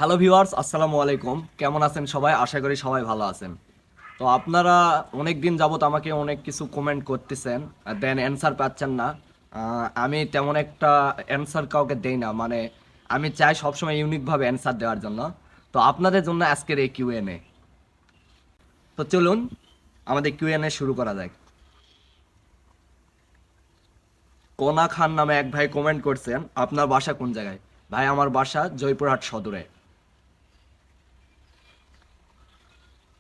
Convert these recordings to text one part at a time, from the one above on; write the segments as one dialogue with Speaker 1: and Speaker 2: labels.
Speaker 1: Hello viewers, আসসালামু আলাইকুম। কেমন আছেন সবাই? আশা করি সবাই ভালো আছেন। তো আপনারা অনেক দিন যাবত আমাকে অনেক কিছু কমেন্ট করতেছেন, দেন অ্যান্সার পাচ্ছেন না। আমি তেমন একটা অ্যান্সার কাউকে দেই না, মানে আমি চাই সবসময় ইউনিকভাবে অ্যান্সার দেওয়ার জন্য। তো আপনাদের জন্য আজকের এই কিউএনএ। তো চলুন আমাদের কিউএনএ শুরু করা যাক। কোনা খান নামে এক ভাই কমেন্ট করছেন, আপনার বাসা কোন জায়গায়? ভাই, আমার বাসা জয়পুরহাট সদরে।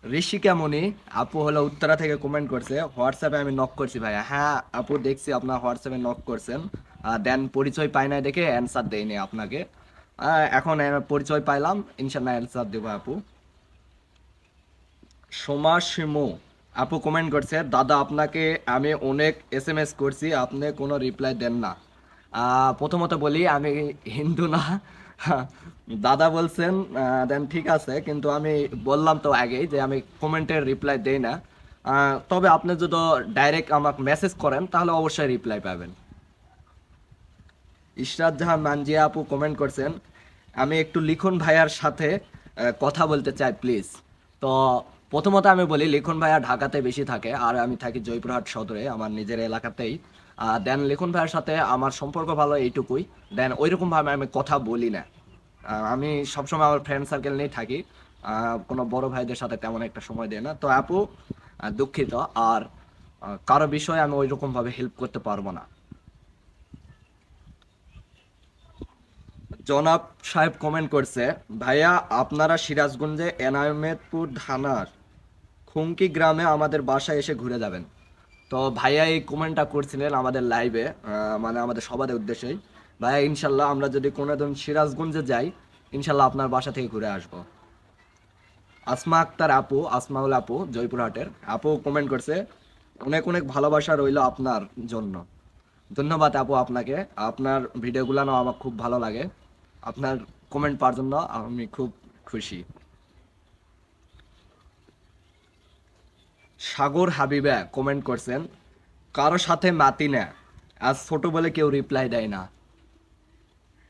Speaker 1: ঋষিকা মনি আপু হলো উত্তরা থেকে কমেন্ট করছে, হোয়াটসঅ্যাপে আমি নক করছি ভাইয়া। হ্যাঁ আপু, দেখছি আপনার হোয়াটসঅ্যাপে নক করছেন। দেন পরিচয় পাই নাই দেখে অ্যান্সার দেয়নি আপনাকে। এখন পরিচয় পাইলাম, ইনশাল্লাহ অ্যান্সার দেবো আপু। সোমা শিমু আপু কমেন্ট করছে, দাদা আপনাকে আমি অনেক এসএমএস করছি, আপনি কোনো রিপ্লাই দেন না। প্রথমত বলি, আমি হিন্দু না। দাদা বলছেন, দেন ঠিক আছে, কিন্তু আমি বললাম তো আগেই যে আমি কমেন্টের রিপ্লাই দেই না। তবে আপনি যদি ডাইরেক্ট আমাকে মেসেজ করেন তাহলে অবশ্যই রিপ্লাই পাবেন। ইশরাত জাহান মানজিয়া আপু কমেন্ট করছেন, আমি একটু লিখন ভাইয়ার সাথে কথা বলতে চাই প্লিজ। তো প্রথমত আমি বলি, লিখন ভাইয়া ঢাকাতে বেশি থাকে আর আমি থাকি জয়পুরহাট সদরে, আমার নিজের এলাকাতেই। দেন লিখন ভাইয়ার সাথে আমার সম্পর্ক ভালো এইটুকুই। দেন ওইরকমভাবে আমি কথা বলি না। আমি সবসময় আমার ফ্রেন্ড সার্কেল নিয়েই থাকি। কোনো বড় ভাইদের সাথে তেমন একটা সময় দেয় না। তো আপু, দুঃখিত। আর কারো বিষয়ে আমি ওইরকমভাবে হেল্প করতে পারবো না। জনাব সাহেব কমেন্ট করছে, ভাইয়া আপনারা সিরাজগঞ্জে এনায়েতপুর থানার খুঙ্কি গ্রামে আমাদের বাসায় এসে ঘুরে যাবেন। তো ভাইয়া এই কমেন্টটা করছিলেন আমাদের লাইভে, মানে আমাদের সবাদের উদ্দেশ্যেই। ভাইয়া ইনশাল্লাহ আমরা যদি কোনো দিন সিরাজগঞ্জে যাই, ইনশাল্লাহ আপনার বাসা থেকে ঘুরে আসবো। আসমা আক্তার আপু, আসমাউল আপু জয়পুরহাটের আপু কমেন্ট করছে, অনেক অনেক ভালোবাসা রইল আপনার জন্য। ধন্যবাদ আপু আপনাকে। আপনার ভিডিওগুলো না আমার খুব ভালো লাগে। আপনার কমেন্ট পাওয়ার জন্য আমি খুব খুশি। সাগর হাবিবা কমেন্ট করছেন, কারো সাথে মাতি না, আজ ছোট বলে কেউ রিপ্লাই দেয় না।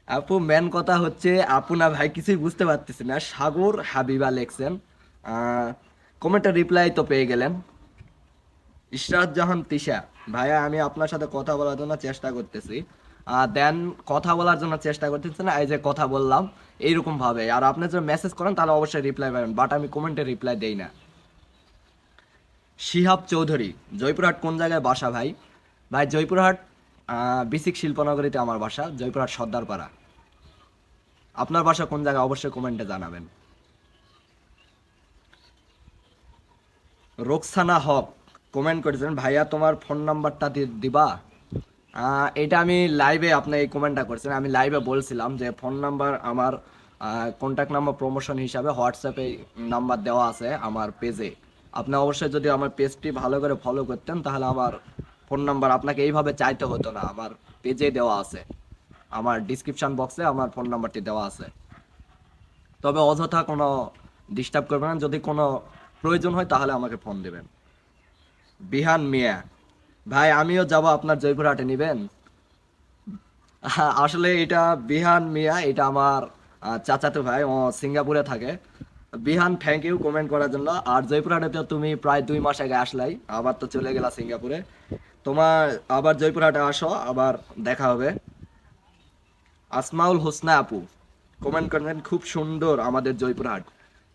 Speaker 1: আপু, মেন কথা হচ্ছে আপু না ভাই কিছুই বুঝতে পারতেছি না। সাগর হাবিবা লেখছেন, কমেন্টের রিপ্লাই তো পেয়ে গেলেন। ইশরাত জাহান তিশা, ভাইয়া আমি আপনার সাথে কথা বলার জন্য চেষ্টা করতেছি। দেন কথা বলার জন্য চেষ্টা করতেছি না, এই যে কথা বললাম এইরকম ভাবে। আর আপনি যদি মেসেজ করেন তাহলে অবশ্যই রিপ্লাই পাবেন, বাট আমি কমেন্টে রিপ্লাই দেই না। শিহাব চৌধুরী, জয়পুরহাট কোন জায়গায় বাসা ভাই? ভাই জয়পুরহাট বিসিক শিল্পনগরীতে আমার বাসা, জয়পুরহাট সর্দারপাড়া। আপনার বাসা কোন জায়গায় অবশ্যই কমেন্টে জানাবেন। রোকসানা হক কমেন্ট করেছেন, ভাইয়া তোমার ফোন নাম্বারটা দিবা। এটা আমি লাইভে, আপনি এই কমেন্টটা করছেন, আমি লাইভে বলছিলাম যে ফোন নাম্বার আমার কন্ট্যাক্ট নাম্বার প্রমোশন হিসাবে হোয়াটসঅ্যাপে নাম্বার দেওয়া আছে আমার পেজে। আপনি অবশ্যই যদি আমার পেজটি ভালো করে ফলো করতেন তাহলে আমার ফোন নাম্বার আপনাকে এইভাবে চাইতে হতো না, আমার পেজে দেওয়া আছে। আমার ডিসক্রিপশন বক্সে আমার ফোন নাম্বারটি দেওয়া আছে। তবে অযথা কোনো ডিস্টার্ব করবেন না, যদি কোনো প্রয়োজন হয় তাহলে আমাকে ফোন দেবেন। বিহান মিয়া, ভাই আমিও যাব আপনার জয়পুরহাটে, নিবেন? আসলে এটা বিহান মিয়া, এটা আমার চাচাতো ভাই, ও সিঙ্গাপুরে থাকে। বিহান, থ্যাংক ইউ কমেন্ট করার জন্য। আর জয়পুরহাটে তো তুমি প্রায় 2 মাস আগে আসলাই, আবার তো চলে গেলা সিঙ্গাপুরে। তোমার আবার জয়পুরহাটে আসো, আবার দেখা হবে। আসমাউল হোসনা আপু কমেন্ট করেন, খুব সুন্দর আমাদের জয়পুরহাট।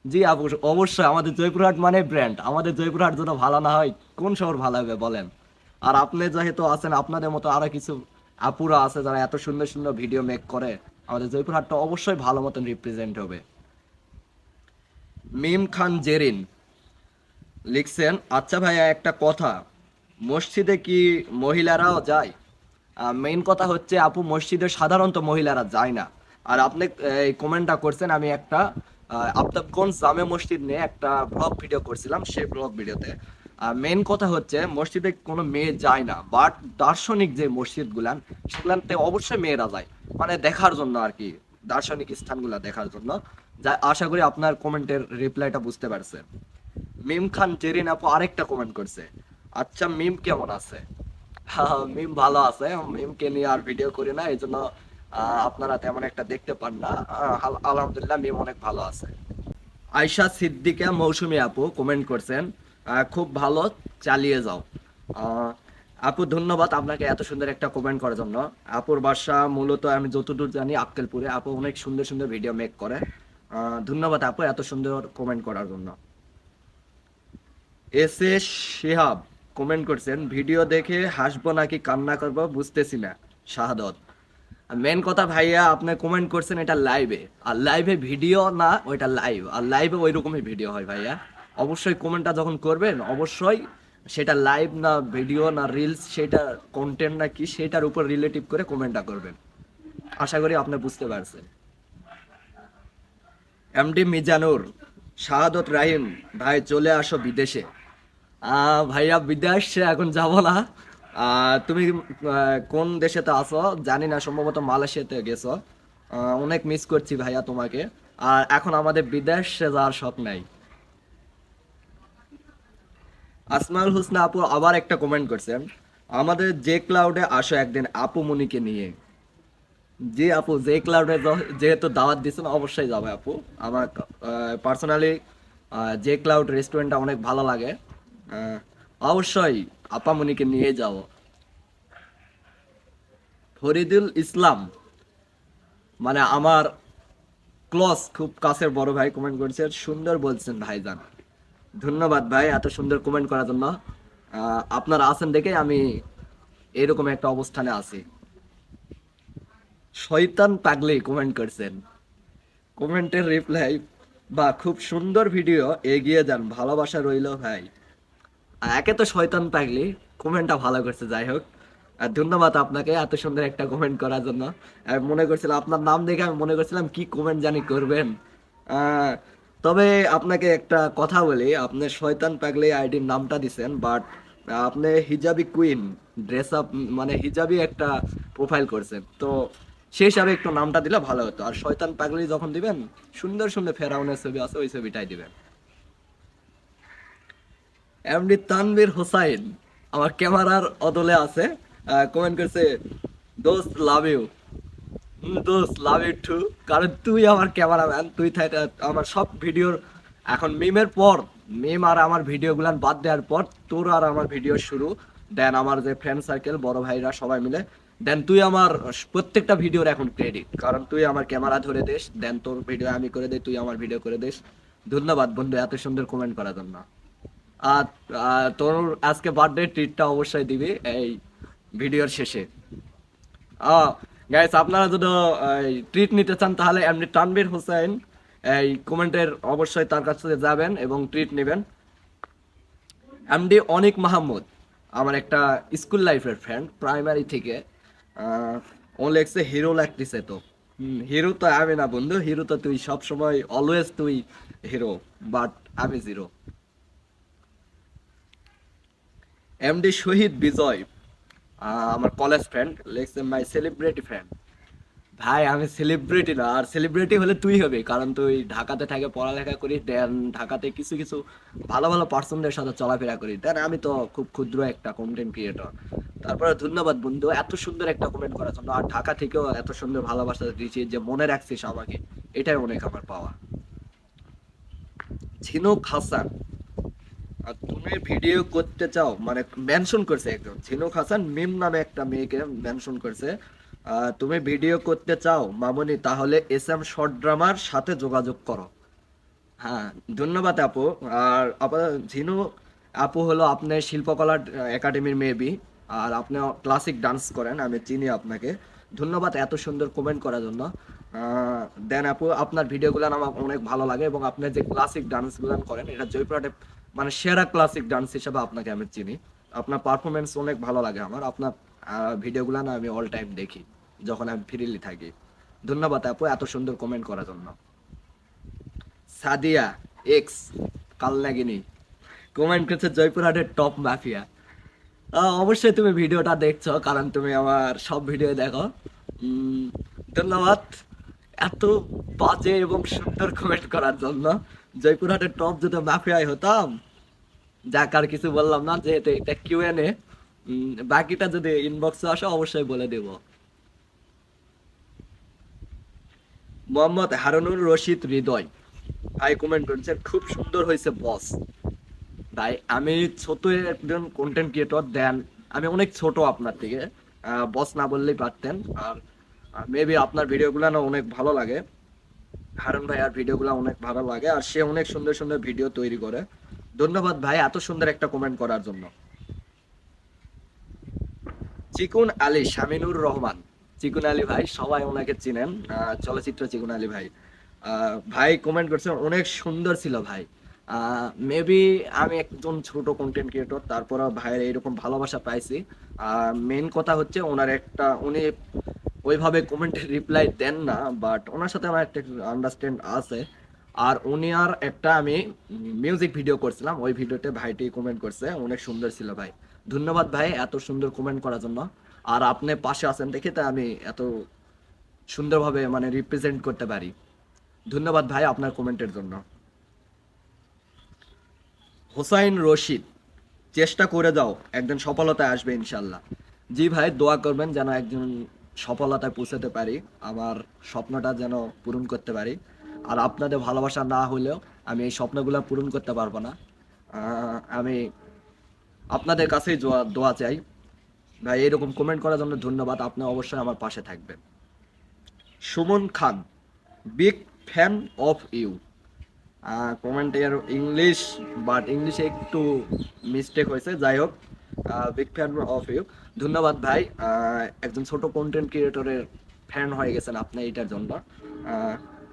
Speaker 1: জি আপু, অবশ্যই আমাদের জয়পুরহাট মানে ব্র্যান্ড। আমাদের জয়পুরহাট যদি ভালো না হয় কোন শহর ভালো হবে বলেন? আর আপনি যেহেতু আছেন, আপনাদের মতো আরো কিছু আপুরা আছে যারা এত সুন্দর সুন্দর ভিডিও মেক করে, আমাদের জয়পুরহাটটা অবশ্যই ভালো মতন রিপ্রেজেন্ট হবে। মিম খান জেরিন লিখছেন, আচ্ছা ভাইয়া একটা কথা, মসজিদে কি মহিলারাও যায়? মেইন কথা হচ্ছে আপু, মসজিদে সাধারণত মহিলারা যায় না। আর আপনি এই কমেন্টটা করছেন, আমি একটা আফতাবগঞ্জ জামে মসজিদ নিয়ে একটা ব্লগ ভিডিও করছিলাম, সেই ব্লগ ভিডিওতে মেইন কথা হচ্ছে মসজিদে কোনো মেয়ে যায় না, বাট দার্শনিক যে মসজিদগুলান সেগুলাতে অবশ্যই মেয়েরা যায়, মানে দেখার জন্য আর কি, দার্শনিক স্থানগুলা দেখার জন্য। যা আশা করি আপনার কমেন্টের রিপ্লাইটা বুঝতে পারছেন। মিম খান জেরিন আপু আরেকটা কমেন্ট করছে, আচ্ছা মিম কেমন আছে? মিম ভালো আছে, মিমকে নিয়ে আর ভিডিও করি না, এই জন্য আপনারা তেমন একটা দেখতে পান না। আলহামদুলিল্লাহ মিম অনেক ভালো আছে। আয়শা সিদ্দিকা মৌসুমী আপু কমেন্ট করছেন, খুব ভালো, চালিয়ে যাও। আহ, আপু ধন্যবাদ আপনাকে এত সুন্দর একটা কমেন্ট করার জন্য। আপুর বাসা মূলত আমি যতদূর জানি আক্কেলপুরে। আপু অনেক সুন্দর সুন্দর ভিডিও মেক করে। ধন্যবাদ আপু এত সুন্দর কমেন্ট করার জন্য। এস এ শিহাব কমেন্ট করছেন, ভিডিও দেখে হাসবো নাকি কান্না করবো বুঝতেছি না। শাহাদত, মেন কথা ভাইয়া আপনি কমেন্ট করছেন এটা লাইভে, আর লাইভে ভিডিও না, ওইটা লাইভ, আর লাইভে ওই রকমই ভিডিও হয় ভাইয়া। অবশ্যই কমেন্টটা যখন করবেন অবশ্যই সেটা লাইভ না ভিডিও না রিলস, সেটা কন্টেন্ট না কি সেটার উপর রিলেটিভ করে কমেন্টটা করবেন। আশা করি আপনি বুঝতে পারছেন। এমডি মিজানুর, শাহাদত রাহিম ভাই চলে আসো বিদেশে। ভাইয়া বিদেশে এখন যাব না। তুমি কোন দেশেতে আছো জানি না, সম্ভবত মালয়েশিয়াতে গেছো। অনেক মিস করছি ভাইয়া তোমাকে। আর এখন আমাদের বিদেশে যাওয়ার শখ নাই। আসমাউল হোসনা আপু আবার একটা কমেন্ট করছেন, আমাদের জে ক্লাউডে আসো একদিন আপু মনিকে নিয়ে। জি আপু, জে ক্লাউডে যেহেতু দাওয়াত দিচ্ছেন অবশ্যই যাবে আপু। আমার পার্সোনালি জে ক্লাউড রেস্টুরেন্টটা অনেক ভালো লাগে। আহ, অবশ্যই আপামনিকে নিয়ে যাও। ফরিদুল ইসলাম, মানে আমার ক্লোজ খুব কাছের বড় ভাই কমেন্ট করেছেন, সুন্দর বলছেন ভাইজান। ধন্যবাদ ভাই এত সুন্দর কমেন্ট করার জন্য। আপনারা আছেন দেখে আমি এরকম একটা অবস্থানে আছি। শয়তান পাগলি কমেন্ট করছেন, কমেন্টের রিপ্লাই বা খুব সুন্দর ভিডিও, এগিয়ে যান, ভালোবাসা রইল ভাই। একে তো শয়তান পাগলি, কমেন্টটা ভালো করছে, যাই হোক। আর ধন্যবাদ আপনাকে এত সুন্দর একটা কমেন্ট করার জন্য। আমি মনে করছিলাম আপনার নাম দেখে আমি মনে করছিলাম কি কমেন্ট জানি করবেন। আহ, তবে আপনাকে একটা কথা বলি, আপনি শয়তান পাগলি আইডির নামটা দিছেন, বাট আপনি হিজাবি কুইন ড্রেস আপ, মানে হিজাবি একটা প্রোফাইল করছেন, তো সেই হিসাবে একটু নামটা দিলে ভালো হতো। আর শয়তান পাগলি যখন দিবেন সুন্দর সুন্দর ফেরাউনের ছবি আছে, ওই ছবিটাই দিবেন। এমডি তানভীর হোসাইন আমার ক্যামেরার অদলে আছে, কমেন্ট করছে, দোস্ত লাভ ইউ। দোস্ত লাভ ইউ টু, কারণ তুই আমার ক্যামেরাম্যান, তুই আমার সব ভিডিওর এখন মিমের পর, মিম আর আমার ভিডিওগুলো বাদ দেওয়ার পর তোর আর আমার ভিডিও শুরু। দেন আমার যে ফ্রেন্ড সার্কেল বড় ভাইরা সবাই মিলে, দেন তুই আমার প্রত্যেকটা ভিডিওর এখন ক্রেডিট, কারণ তুই আমার ক্যামেরা ধরে দিস, দেন তোর ভিডিও আমি করে দিই, তুই আমার ভিডিও করে দিস। ধন্যবাদ বন্ধু এত সুন্দর কমেন্ট করার জন্য। আর তোর আজকে বার্থডে ট্রিটটা অবশ্যই দিবি এই ভিডিওর শেষে। গাইস আপনারা যদি ট্রিট নিতে চান তাহলে এমনি তানভীর হোসেন এই কমেন্টের অবশ্যই তার কাছে যাবেন এবং ট্রিট নেবেন। এমডি অনিক মাহমুদ আমার একটা স্কুল লাইফের ফ্রেন্ড প্রাইমারি থেকে। ও লেগছে হিরো লাগতেছে তো। হিরো তো আমি না বন্ধু, হিরো তো তুই সব সময় অলওয়েজ তুই হিরো, বাট আমি জিরো। এমডি শহীদ বিজয় আমার কলেজ ফ্রেন্ড লেগছে মাই সেলিব্রিটি ফ্রেন্ড। ভাই আমি সেলিব্রিটি না, আর সেলিব্রিটি হলে তুই হবে, কারণ তুই ঢাকাতে থাকে পড়ালেখা করিস, দেন ঢাকাতে কিছু কিছু ভালো ভালো পার্সনদের সাথে চলাফেরা করি, দেন আমি তো খুব ক্ষুদ্র একটা কন্টেন্ট ক্রিয়েটর। তারপরে ধন্যবাদ বন্ধু এত সুন্দর একটা কমেন্ট করার জন্য, আর ঢাকা থেকেও এত সুন্দর ভালোবাসা দিয়েছি, যে মনে রাখছিস আমাকে, এটাই অনেক আমার পাওয়া। ঝিনুক হাসান, আর তুমি ভিডিও করতে চাও, মানে মেনশন করছে একজন ঝিনুক হাসান মিম নামে একটা মেয়েকে মেনশন করছে, তুমি ভিডিও করতে চাও মামুনি তাহলে এস এম শর্ট ড্রামার সাথে যোগাযোগ করো। হ্যাঁ ধন্যবাদ আপু। আর ঝিনু আপু হলো আপনার শিল্পকলা একাডেমির মেবি, আর আপনি ক্লাসিক ডান্স করেন, আমি চিনি আপনাকে। ধন্যবাদ এত সুন্দর কমেন্ট করার জন্য। দেন আপু আপনার ভিডিওগুলো আমার অনেক ভালো লাগে, এবং আপনি যে ক্লাসিক ডান্সগুলো করেন এটা জয়পুরহাটে মানে সেরা ক্লাসিক ডান্স হিসাবে আপনাকে আমি চিনি। আপনার পারফরমেন্স অনেক ভালো লাগে আমার, আপনার ভিডিওগুলো না আমি অল টাইম দেখি যখন আমি ফ্রিলি থাকি। ধন্যবাদ আপু এত সুন্দর কমেন্ট করার জন্য। সাদিয়া এক্স কালনাগিনী কমেন্ট করছে, জয়পুরহাটের টপ মাফিয়া। অবশ্যই তুমি ভিডিওটা দেখছো, কারণ তুমি আমার সব ভিডিও দেখো। উম, ধন্যবাদ এত বাজে এবং সুন্দর কমেন্ট করার জন্য। জয়পুরহাটের টপ যদি মাফিয়ায় হতাম, যাক আর কিছু বললাম না, যেহেতু এটা কিউএনএ, বাকিটা যদি ইনবক্সে আসো অবশ্যই বলে দেবো। মোহাম্মদ হারুনুর রশিদ হৃদয় ভাই কমেন্ট করেছেন, খুব সুন্দর হয়েছে বস। ভাই আমি ছোট একজন কন্টেন্ট ক্রিয়েটর, দেন আমি অনেক ছোট আপনার থেকে, বস না বললেই পারতেন। আর মেবি আপনার ভিডিওগুলো না অনেক ভালো লাগে, হারুন ভাই আর ভিডিওগুলো অনেক ভালো লাগে, আর সে অনেক সুন্দর সুন্দর ভিডিও তৈরি করে। ধন্যবাদ ভাই এত সুন্দর একটা কমেন্ট করার জন্য। চিকুন আলী শামিনুর রহমান, চিকুন আলী ভাই সবাই ওনাকে চিনেন, চলচ্চিত্র চিকুন আলী ভাই। ভাই কমেন্ট করছেন অনেক সুন্দর ছিল ভাই। মেবি আমি একজন ছোট কন্টেন্ট ক্রিয়েটর, তারপরে ভাইয়ের এইরকম ভালোবাসা পাইছি। মেন কথা হচ্ছে ওনার একটা, উনি ওইভাবে কমেন্টের রিপ্লাই দেন না, বাট ওনার সাথে আমার একটা আন্ডারস্ট্যান্ড আছে। আর উনি আর একটা আমি মিউজিক ভিডিও করছিলাম, ওই ভিডিওতে ভাইটি কমেন্ট করছে অনেক সুন্দর ছিল ভাই। ধন্যবাদ ভাই এত সুন্দর কমেন্ট করার জন্য। আর আপনি পাশে আছেন দেখে তা আমি এত সুন্দরভাবে মানে রিপ্রেজেন্ট করতে পারি। ধন্যবাদ ভাই আপনার কমেন্টের জন্য। হোসাইন রশিদ, চেষ্টা করে যাও একদিন সফলতায় আসবে ইনশাল্লাহ। জি ভাই দোয়া করবেন যেন একজন সফলতায় পৌঁছাতে পারি, আমার স্বপ্নটা যেন পূরণ করতে পারি। আর আপনাদের ভালোবাসা না হলেও আমি এই স্বপ্নগুলো পূরণ করতে পারবো না। আমি আপনাদের কাছেই দোয়া দোয়া চাই ভাই। এরকম কমেন্ট করার জন্য ধন্যবাদ, আপনি অবশ্যই আমার পাশে থাকবেন। সুমন খান, বিগ ফ্যান অফ ইউ। কমেন্টের ইংলিশ, বাট ইংলিশে একটু মিস্টেক হয়েছে, যাই হোক। বিগ ফ্যান অফ ইউ, ধন্যবাদ ভাই। একজন ছোট কন্টেন্ট ক্রিয়েটরের ফ্যান হয়ে গেছেন আপনি, এইটার জন্য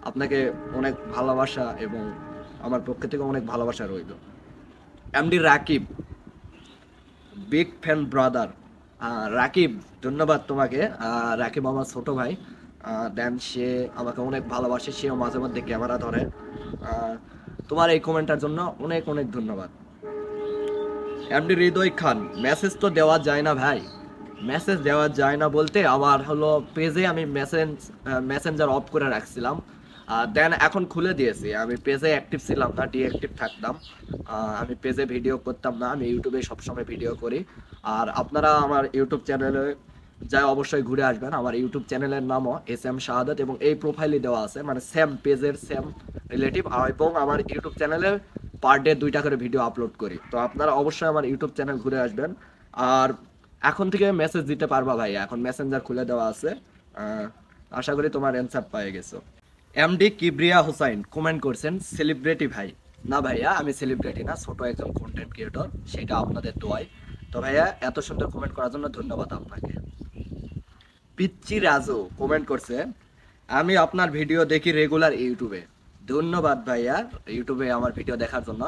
Speaker 1: আপনাকে অনেক ভালোবাসা, এবং আমার পক্ষ থেকে অনেক ভালোবাসা রইল। MD Rakib, big fan brother. Rakib ধন্যবাদ তোমাকে। রাকিব আমার ছোট ভাই, দেন সে আমাকে অনেক ভালোবাসে, সেও মাঝে মধ্যে ক্যামেরা ধরে। আহ, তোমার এই কমেন্টার জন্য অনেক অনেক ধন্যবাদ। এমডি হৃদয় খান, মেসেজ তো দেওয়া যায় না ভাই। মেসেজ দেওয়া যায় না বলতে আমার হলো পেজে আমি মেসেঞ্জার অফ করে রাখছিলাম, দেন এখন খুলে দিয়েছি। আমি পেজে অ্যাক্টিভ ছিলাম না, ডিঅ্যাক্টিভ থাকতাম। আমি পেজে ভিডিও করতাম না, আমি ইউটিউবে সবসময় ভিডিও করি। আর আপনারা আমার ইউটিউব চ্যানেলে যাই অবশ্যই ঘুরে আসবেন। আমার ইউটিউব চ্যানেলের নামও এস এম শাহাদাত, এবং এই প্রোফাইলে দেওয়া আছে, মানে সেম পেজের সেম রিলেটিভ। এবং আমার ইউটিউব চ্যানেলে পার ডে 2টা করে ভিডিও আপলোড করি, তো আপনারা অবশ্যই আমার ইউটিউব চ্যানেল ঘুরে আসবেন। আর এখন থেকে মেসেজ দিতে পারবা ভাই, এখন মেসেঞ্জার খুলে দেওয়া আছে। আশা করি তোমার অ্যান্সার পেয়ে গেছো। এমডি কিবরিয়া হোসাইন কমেন্ট করছেন, সেলিব্রিটি ভাই। না ভাইয়া আমি সেলিব্রিটি না, ছোট একজন কন্টেন্ট ক্রিয়েটর, সেটা আপনাদের দোয়ায়। তো ভাইয়া এত সুন্দর কমেন্ট করার জন্য ধন্যবাদ আপনাকে। পিচ্চি রাজু কমেন্ট করছে, আমি আপনার ভিডিও দেখি রেগুলার ইউটিউবে। ধন্যবাদ ভাইয়া ইউটিউবে আমার ভিডিও দেখার জন্য।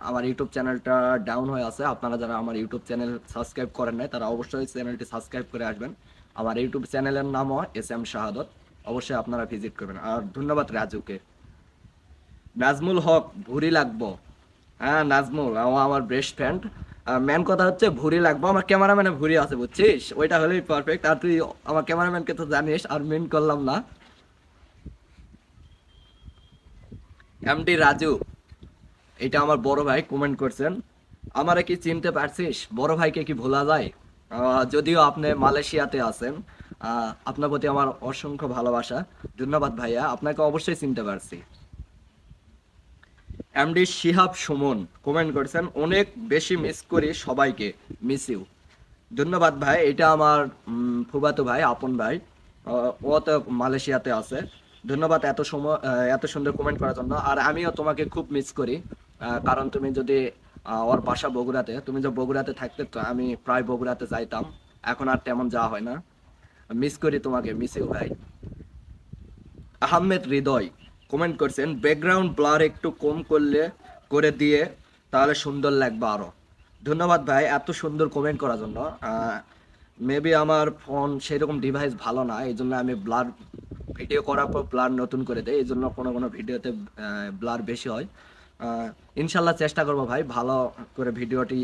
Speaker 1: আমার ইউটিউব চ্যানেলটা ডাউন হয়ে আছে, আপনারা যারা আমার ইউটিউব চ্যানেল সাবস্ক্রাইব করেন নাই তারা অবশ্যই চ্যানেলটি সাবস্ক্রাইব করে আসবেন। আমার ইউটিউব চ্যানেলের নামও এস এম শাহাদত, অবশ্যই আপনারা ভিজিট করবেন। আর ধন্যবাদ রাজুকে। নাজমুল হক, ভুরি লাগবো। হ্যাঁ নাজমুল আমার বেস্ট ফ্রেন্ড। মেন কথা হচ্ছে ভুরি লাগবো, আমার ক্যামেরাম্যানে ভুরি আছে বুঝছিস, ওইটা হলেই পারফেক্ট। আর তুই আমার ক্যামেরাম্যানকে তো জানিস, আর মেন করলাম না। এমডি রাজু, এটা আমার বড় ভাই কমেন্ট করছেন, আমারে কি চিনতে পারছিস? বড় ভাইকে কি ভোলা যায়? যদিও আপনি মালয়েশিয়াতে আছেন, আপনার প্রতি আমার অসংখ্য ভালোবাসা। ধন্যবাদ ভাইয়া, আপনাকে অবশ্যই চিনতে পারছি। এমডি শিহাব সুমন কমেন্ট করেছেন, অনেক বেশি মিস করি সবাইকে, মিস ইউ। ধন্যবাদ ভাই, এটা আমার ফুফাতো ভাই, আপন ভাই। ও তো মালয়েশিয়াতে আছে। ধন্যবাদ এত সময় এত সুন্দর কমেন্ট করার জন্য। আর আমিও তোমাকে খুব মিস করি, কারণ তুমি যদি ওর বাসা বগুড়াতে, তুমি যে বগুড়াতে থাকতে তো আমি প্রায় বগুড়াতে যাইতাম, এখন আর তেমন যাওয়া হয় না। মিস করি তোমাকে, মিস ইউ ভাই। আহমেদ হৃদয় কমেন্ট করছেন, ব্যাকগ্রাউন্ড ব্লার একটু কম করে দিয়ে তাহলে সুন্দর লাগবে আরো। ধন্যবাদ ভাই এত সুন্দর কমেন্ট করার জন্য। মেবি আমার ফোন সেরকম ডিভাইস ভালো না, এই জন্য আমি ব্লার ভিডিও করার পর ব্লার নতুন করে দেয়, এই জন্য কোনো কোনো ভিডিওতে ব্লার বেশি হয়। ইনশাল্লাহ চেষ্টা করবো ভাই ভালো করে ভিডিওটি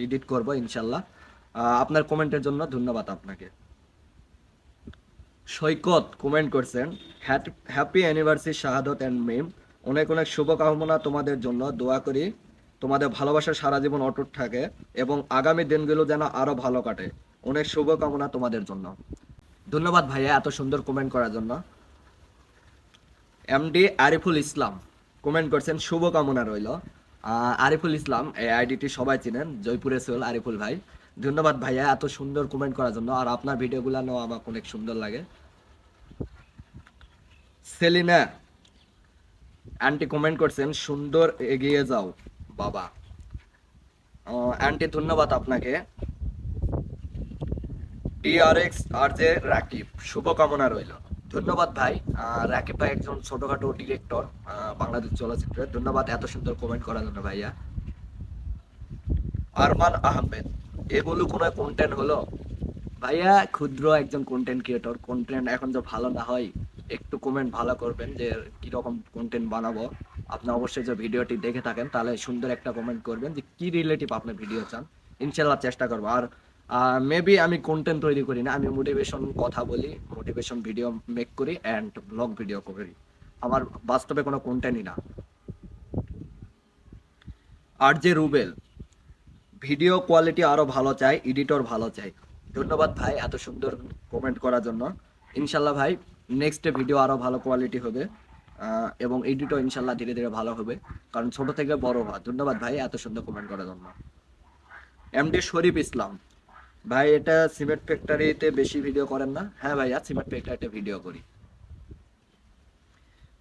Speaker 1: এডিট করবো ইনশাল্লাহ। আপনার কমেন্টের জন্য ধন্যবাদ আপনাকে। সৈকত কমেন্ট করছেন, হ্যাপি অ্যানিভার্সারি শাহাদত অ্যান্ড মিম। অনেক অনেক শুভকামনা তোমাদের জন্য, দোয়া করি তোমাদের ভালোবাসা সারা জীবন অটুট থাকে এবং আগামী দিনগুলো যেন আরো ভালো কাটে। অনেক শুভকামনা তোমাদের জন্য। ধন্যবাদ ভাইয়া এত সুন্দর কমেন্ট করার জন্য। এমডি আরিফুল ইসলাম কমেন্ট করছেন শুভকামনা রইল। আরিফুল ইসলাম এই আইডিটি সবাই চিনেন, জয়পুরে সোল আরিফুল ভাই। ধন্যবাদ ভাইয়া এত সুন্দর কমেন্ট করার জন্য, আর আপনার ভিডিওগুলো নেওয়া আমার অনেক সুন্দর লাগে। সেলিনা আন্টি কমেন্ট করছেন সুন্দর, এগিয়ে যাও বাবা। আন্টি ধন্যবাদ আপনাকে। টিআরএক্স আর জে রাকিব শুভকামনা রইল। ধন্যবাদ ভাই। রাকিব ভাই একজন ছোটখাটো ডিরেক্টর বাংলাদেশ চলচ্চিত্রের। ধন্যবাদ এত সুন্দর কমেন্ট করার জন্য ভাইয়া। আরমান আহমেদ এগুলো কোনো কন্টেন্ট হলো? ভাইয়া ক্ষুদ্র একজন কন্টেন্ট ক্রিয়েটর, কন্টেন্ট এখন যে ভালো না হয় একটু কমেন্ট ভালো করবেন যে কিরকম কন্টেন্ট বানাবো। আপনি অবশ্যই যে ভিডিওটি দেখে থাকেন তাহলে সুন্দর একটা কমেন্ট করবেন যে কি রিলেটিভ আপনি ভিডিও চান, ইনশাল্লাহ চেষ্টা করবো। আর মেবি আমি কন্টেন্ট তৈরি করি না, আমি মোটিভেশন কথা বলি, মোটিভেশন ভিডিও মেক করি অ্যান্ড ব্লগ ভিডিও করি। আমার বাস্তবে কোনো কন্টেন্টই না। আর যে রুবেল ভিডিও কোয়ালিটি আরো ভালো চাই, এডিটর ভালো চাই। ধন্যবাদ ভাই এত সুন্দর কমেন্ট করার জন্য। ইনশাল্লাহ ভাই নেক্সট ভিডিও আরো ভালো কোয়ালিটি হবে, এবং এডিটও ইনশাল্লাহ ধীরে ধীরে ভালো হবে, কারণ ছোট থেকে বড় হওয়া। ধন্যবাদ ভাই এত সুন্দর কমেন্ট করার জন্য। এমডি শরীফ ইসলাম ভাই, এটা সিমেন্ট ফ্যাক্টরিতে বেশি ভিডিও করেন না? হ্যাঁ ভাইয়া সিমেন্ট ফ্যাক্টরিতে ভিডিও করি।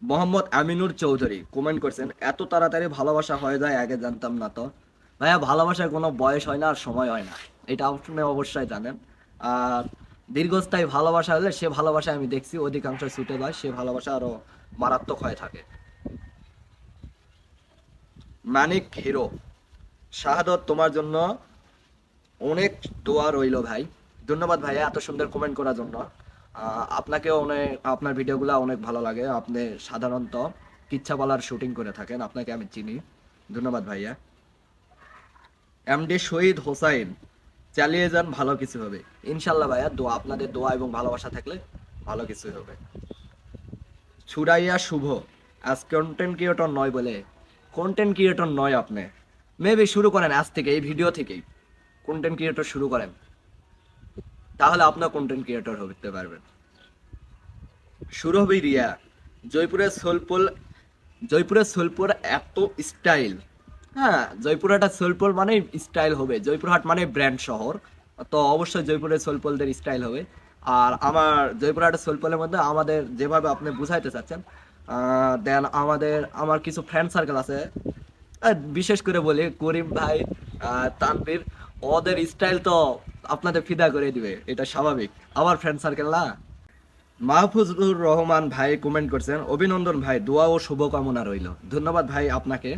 Speaker 1: মোহাম্মদ আমিনুর চৌধুরী কমেন্ট করছেন এত তাড়াতাড়ি ভালোবাসা হয়ে যায়, আগে জানতাম না তো। ভাইয়া ভালোবাসার কোনো বয়স হয় না আর সময় হয় না, এটা আপনি অবশ্যই জানেন। আর দীর্ঘস্থায়ী ভালোবাসা হলে সে ভালোবাসা আমি দেখছি অধিকাংশ ছুটে যায়, সে ভালোবাসা আরো মারাত্মক হয়ে থাকে। মানিক হিরো শাহাদত তোমার জন্য অনেক দোয়া রইল ভাই। ধন্যবাদ ভাইয়া এত সুন্দর কমেন্ট করার জন্য। আপনাকেও অনেক, আপনার ভিডিওগুলো অনেক ভালো লাগে। আপনি সাধারণত কিচ্ছাপালার শুটিং করে থাকেন, আপনাকে আমি চিনি। ধন্যবাদ ভাইয়া। এমডি শহীদ হোসাইন চালিয়ে যান, ভালো কিছু হবে ইনশাল্লাহ ভাইয়া। দোয়া, আপনাদের দোয়া এবং ভালোবাসা থাকলে ভালো কিছু হবে। ছুরাইয়া শুভ আজ কন্টেন্ট ক্রিয়েটর নয় বলে? কন্টেন্ট ক্রিয়েটর নয় আপনি, মেবি শুরু করেন আজ থেকে, এই ভিডিও থেকেই কন্টেন্ট ক্রিয়েটর শুরু করেন, তাহলে আপনার কন্টেন্ট ক্রিয়েটর হতে পারবেন। সুরভি রিয়া জয়পুরের সোলপুর, জয়পুরের সোলপুর এত স্টাইল। হ্যাঁ জয়পুরহাট সোলপুর মানে স্টাইল হবে, জয়পুরহাট মানে ব্র্যান্ড শহর, তো অবশ্যই জয়পুরের সোলপুরদের স্টাইল হবে। আর আমার জয়পুরহাটের সোলপুরের মধ্যে আমাদের যেভাবে আপনি বুঝাইতে চাচ্ছেন, দেন আমার কিছু ফ্রেন্ড সার্কেল আছে, বিশেষ করে বলি করিম ভাই, তানভীর, ওদের স্টাইল তো আপনাদের ফিদা করে দিবে, এটা স্বাভাবিক, আমার ফ্রেন্ড সার্কেল না। মাহফুজুর রহমান ভাই কমেন্ট করছেন অভিনন্দন ভাই, দোয়া ও শুভকামনা রইল। ধন্যবাদ ভাই আপনাকে।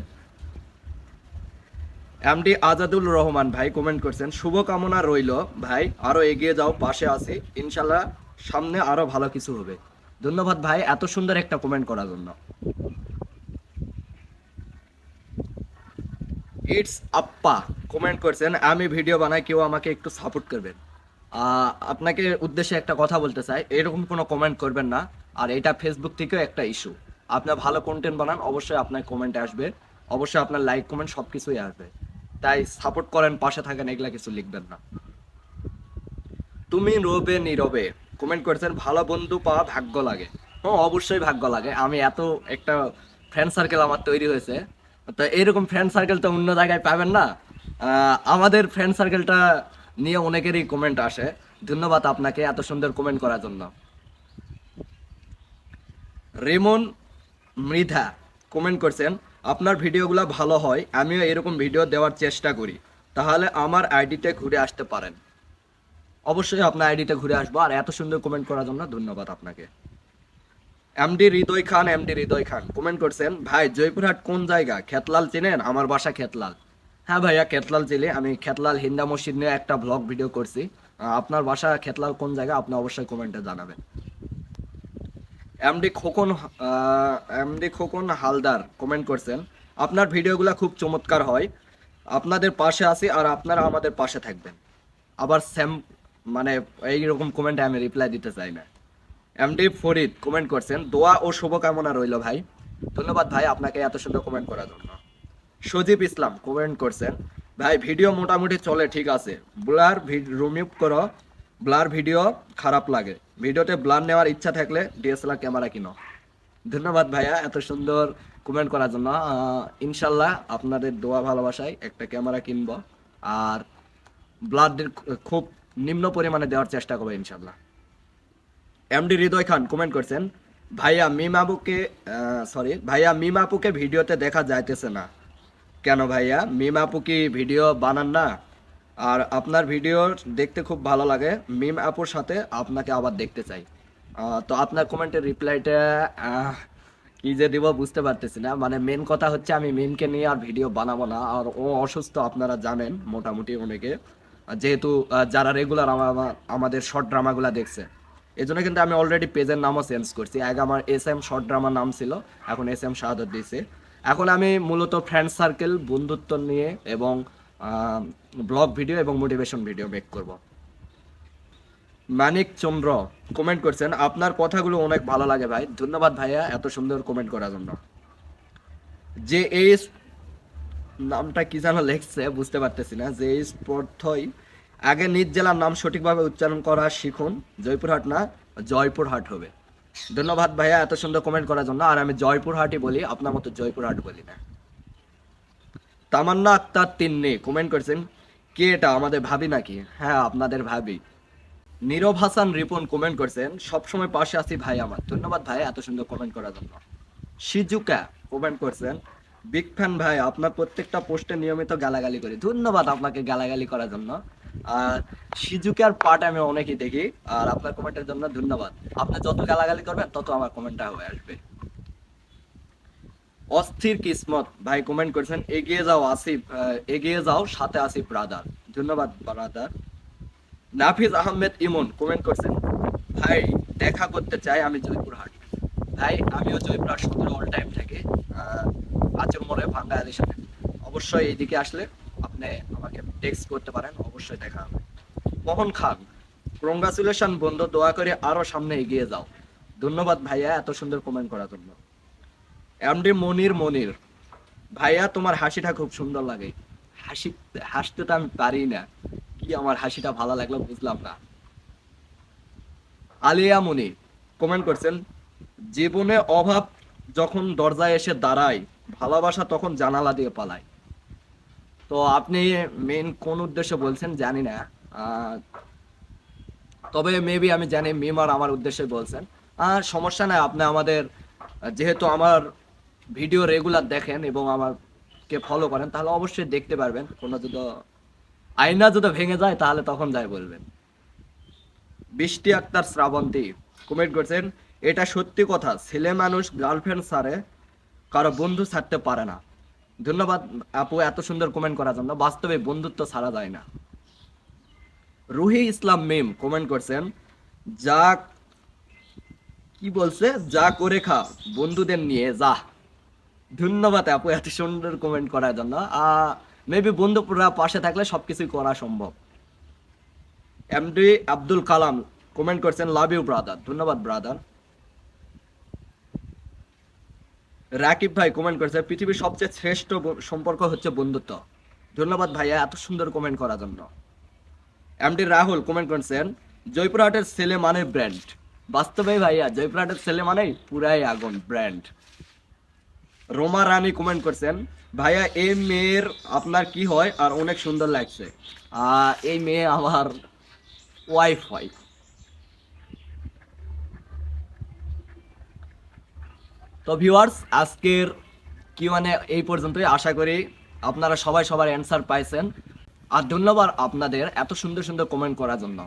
Speaker 1: এমডি আজাদুল রহমান ভাই কমেন্ট করছেন শুভকামনা রইল ভাই, আরো এগিয়ে যাও, পাশে আছি ইনশাল্লাহ, সামনে আরো ভালো কিছু হবে। ধন্যবাদ ভাই এত সুন্দর একটা কমেন্ট করার জন্য। ইটস আপ্পা কমেন্ট করছেন আমি ভিডিও বানাই, কেউ আমাকে একটু সাপোর্ট করবেন। আপনাকে উদ্দেশ্যে একটা কথা বলতে চাই, এরকম কোনো কমেন্ট করবেন না। আর এটা ফেসবুক থেকেও একটা ইস্যু। আপনার ভালো কন্টেন্ট বানান, অবশ্যই আপনার কমেন্ট আসবে, অবশ্যই আপনার লাইক কমেন্ট সব কিছুই আসবে। তাই সাপোর্ট করেন, পাশে থাকেন, এগুলা কিছু লিখবেন না। তুমি রবে নীরবে কমেন্ট করছেন ভালো বন্ধু পাওয়া ভাগ্য লাগে। হ্যাঁ অবশ্যই ভাগ্য লাগে, আমি এত একটা ফ্রেন্ড সার্কেল আমার তৈরি হয়েছে, তো এরকম ফ্রেন্ড সার্কেল তো অন্য জায়গায় পাবেন না। আমাদের ফ্রেন্ড সার্কেলটা নিয়ে অনেকেরই কমেন্ট আসে। ধন্যবাদ আপনাকে এত সুন্দর কমেন্ট করার জন্য। রেমন মৃধা কমেন্ট করছেন আপনার ভিডিওগুলো ভালো হয়, আমিও এরকম ভিডিও দেওয়ার চেষ্টা করি, তাহলে আমার আইডিতে ঘুরে আসতে পারেন। অবশ্যই আপনার আইডিতে ঘুরে আসবো, আর এত সুন্দর কমেন্ট করার জন্য ধন্যবাদ আপনাকে। এমডি হৃদয় খান কমেন্ট করছেন ভাই জয়পুরহাট কোন জায়গা, খেতলাল চেনেন? আমার বাসা খেতলাল। হ্যাঁ ভাইয়া খেতলাল চিনি, আমি খেতলাল হিন্দা মসজিদ নিয়ে একটা ব্লগ ভিডিও করছি। আপনার বাসা খেতলাল কোন জায়গা আপনি অবশ্যই কমেন্টে জানাবেন। MD Khokon MD Khokon Haldar comment করছেন আপনার ভিডিওগুলো খুব চমৎকার হয়, আপনাদের পাশে আছি আর আপনারা আমাদের পাশে থাকবেন। আবার স্যাম মানে এইরকম কমেন্টে আমি রিপ্লাই দিতে চাই না। এমডি ফরিদ কমেন্ট করছেন দোয়া ও শুভকামনা রইল ভাই। ধন্যবাদ ভাই আপনাকে এত সুন্দর কমেন্ট করার জন্য। সজীব ইসলাম কমেন্ট করছেন ভাই ভিডিও মোটামুটি চলে ঠিক আছে, ব্লার রিমুভ করো, ব্লার ভিডিও খারাপ লাগে, ভিডিওতে ব্লার নেওয়ার ইচ্ছা থাকলে ডিএসএলআর ক্যামেরা কিনো। ধন্যবাদ ভাইয়া এত সুন্দর কমেন্ট করার জন্য। ইনশাল্লাহ আপনাদের দোয়া ভালোবাসায় একটা ক্যামেরা কিনবো, আর ব্লাডের খুব নিম্ন পরিমাণে দেওয়ার চেষ্টা করবো ইনশাল্লাহ। এমডি হৃদয় খান কমেন্ট করছেন, ভাইয়া মিম আপুকে ভাইয়া মিম আপুকে ভিডিওতে দেখা যাইতেছে না কেন? ভাইয়া মিম আপু কি ভিডিও বানান না? আর আপনার ভিডিও দেখতে খুব ভালো লাগে, মিম আপুর সাথে আপনাকে আবার দেখতে চাই। তো আপনার কমেন্টের রিপ্লাইটা কি যে দিব বুঝতে পারতেছি না। মানে মেন কথা হচ্ছে আমি মিমকে নিয়ে আর ভিডিও বানাবো না, আর ও অসুস্থ আপনারা জানেন মোটামুটি অনেকে, যেহেতু যারা রেগুলার আমাদের শর্ট ড্রামাগুলো দেখছে, এই জন্য কিন্তু আমি অলরেডি পেজের নামও চেঞ্জ করছি। আগে আমার এস এম শর্ট ড্রামা নাম ছিল, এখন এস এম শাহাদত দিয়েছে। এখন আমি মূলত ফ্রেন্ড সার্কেল, বন্ধুত্ব নিয়ে এবং ব্লগ ভিডিও এবং মোটিভেশন ভিডিও মেক করব। মানিক চন্দ্র কমেন্ট করছেন, আপনার কথাগুলো অনেক ভালো লাগে ভাই। ধন্যবাদ ভাইয়া এত সুন্দর কমেন্ট করার জন্য। যে এই নামটা কি যেন লেখছে বুঝতে পারতেছি না। যে এই স্পর্ধই আগে নিজ জেলার নাম সঠিকভাবে উচ্চারণ করা শিখুন, জয়পুরহাট না জয়পুরহাট হবে। ধন্যবাদ ভাইয়া এত সুন্দর কমেন্ট করার জন্য। আর আমি জয়পুরহাটই বলি, আপনার মতো জয়পুরহাট বলি না। তামান্না আক্তার তিন্নি কমেন্ট করছেন, কে এটা, আমাদের ভাবি নাকি? হ্যাঁ আপনাদের ভাবি। নীরব হাসান রিপন কমেন্ট করছেন, সবসময় পাশে আছি ভাই আমার। ধন্যবাদ ভাই এত সুন্দর কমেন্ট করার জন্য। সিজুকা কমেন্ট করছেন, বিগ ফ্যান ভাই, আপনার প্রত্যেকটা পোস্টে নিয়মিত গালাগালি করি। ধন্যবাদ আপনাকে গালাগালি করার জন্য। আর সিজুকার পার্ট আমি অনেকই দেখি, আর আপনার কমেন্টের জন্য ধন্যবাদ। আপনি যত গালাগালি করবেন তত আমার কমেন্টটা হয়ে আসবে। অস্থির কিসমত ভাই কমেন্ট করছেন, এগিয়ে যাও আসিফ, এগিয়ে যাও সাথে আসিফ ব্রাদার। ধন্যবাদ ব্রাদার। নাফিজ আহমেদ ইমন কমেন্ট করছেন, ভাই দেখা করতে চাই আমি জয়পুরহাট। ভাই আমিও জয়পুরহাট সদরে অল টাইম থাকি, আচর মোড়ে ভাঙ্গা আলীর সাথে। অবশ্যই এইদিকে আসলে আপনি আমাকে টেক্সট করতে পারেন, অবশ্যই দেখা হবে। মোহন খান, কংগ্রাচুলেশন বন্ধু, দোয়া করে আরো সামনে এগিয়ে যাও। ধন্যবাদ ভাইয়া এত সুন্দর কমেন্ট করার জন্য। এমডি মনির, ভাইয়া তোমার হাসিটা খুব সুন্দর লাগে। হাসি হাসতে তো আমি পারি না, কি আমার হাসিটা ভালো লাগলো বুঝলাম না। আলিয়া মনি কমেন্ট করছেন, জীবনে অভাব যখন দরজায় এসে দাঁড়ায়, ভালোবাসা তখন জানালা দিয়ে পালায়। তো আপনি মেন কোন উদ্দেশ্য বলছেন জানি না, তবে মেবি আমি জানি মিম আর আমার উদ্দেশ্যে বলছেন। সমস্যা নাই, আপনি আমাদের যেহেতু আমার ভিডিও রেগুলার দেখেন এবং আমাকে ফলো করেন, তাহলে অবশ্যই দেখতে পারবেন। কোনো যদি আয়না যদি ভেঙে যায় তাহলে তখন যাই বলবেন। বৃষ্টি আক্তার শ্রাবন্তী কমেন্ট করছেন, এটা সত্যি কথা, ছেলে মানুষ গার্লফ্রেন্ড ছাড়ে কারো বন্ধু ছাড়তে পারে না। ধন্যবাদ আপু এত সুন্দর কমেন্ট করার জন্য। বাস্তবে বন্ধুত্ব ছাড়া যায় না। রুহি ইসলাম মিম কমেন্ট করছেন, যা কি বলছে, যা করে খা বন্ধুদের নিয়ে যা। ধন্যবাদ আপু এত সুন্দর কমেন্ট করার জন্য। মেবি বন্ধুরা পাশে থাকলে সবকিছুই করা সম্ভব। এমডি আব্দুল কালাম কমেন্ট করছেন, লাভ ইউ ব্রাদার। ধন্যবাদ ব্রাদার। রাকিব ভাই কমেন্ট করছে, পৃথিবীর সবচেয়ে শ্রেষ্ঠ সম্পর্ক হচ্ছে বন্ধুত্ব। ধন্যবাদ ভাইয়া এত সুন্দর কমেন্ট করার জন্য। এমডি রাহুল কমেন্ট করছেন, জয়পুরহাটের ছেলে মানে ব্র্যান্ড। বাস্তবে ভাইয়া জয়পুরহাটের ছেলে মানেই পুরাই আগুন ব্র্যান্ড। রোমা রানী কমেন্ট করছেন, ভাইয়া এই মেয়ের আপনার কি হয় আর অনেক সুন্দর লাগছে। এই মেয়ে আমার ওয়াইফ হয়। তো ভিউয়ার্স আজকের কিউএনএ এই পর্যন্তই। আশা করি আপনারা সবাই সবার অ্যান্সার পাইছেন। আর ধন্যবাদ আপনাদের এত সুন্দর সুন্দর কমেন্ট করার জন্য।